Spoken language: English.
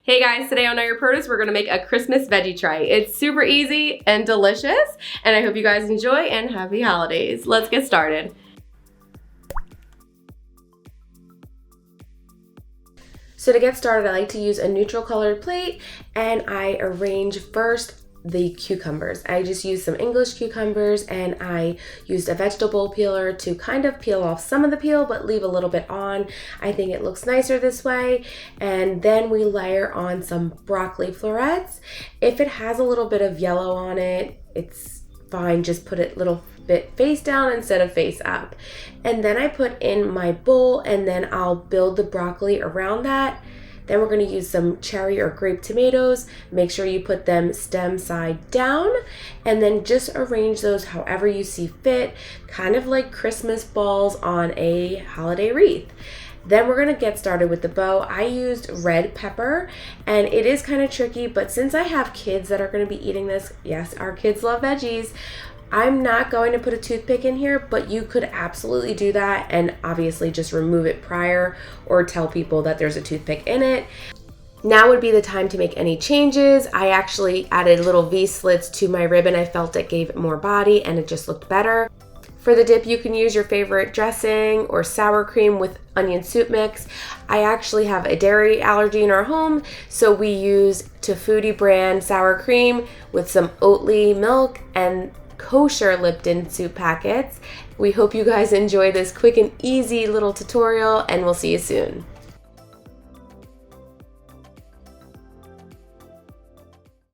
Hey guys, today on Know Your Produce, we're gonna make a Christmas veggie tray. It's super easy and delicious, and I hope you guys enjoy and happy holidays. Let's get started. So to get started, I like to use a neutral colored plate, and I arrange first the cucumbers. I just used some English cucumbers, and I used a vegetable peeler to kind of peel off some of the peel but leave a little bit on. I think it looks nicer this way. And then we layer on some broccoli florets. If it has a little bit of yellow on it, it's fine, just put it a little bit face down instead of face up. And then I put in my bowl, and then I'll build the broccoli around that. Then we're going to use some cherry or grape tomatoes. Make sure you put them stem side down, and then just arrange those however you see fit, kind of like Christmas balls on a holiday wreath. Then we're going to get started with the bow. I used red pepper, and it is kind of tricky, but since I have kids that are going to be eating this, yes, our kids love veggies, I'm not going to put a toothpick in here, but you could absolutely do that and obviously just remove it prior or tell people that there's a toothpick in it. Now would be the time to make any changes. I actually added little V slits to my ribbon. I felt it gave it more body and it just looked better. For the dip, you can use your favorite dressing or sour cream with onion soup mix. I actually have a dairy allergy in our home, so we use Tafudi brand sour cream with some Oatly milk and kosher Lipton soup packets. We hope you guys enjoy this quick and easy little tutorial, and we'll see you soon.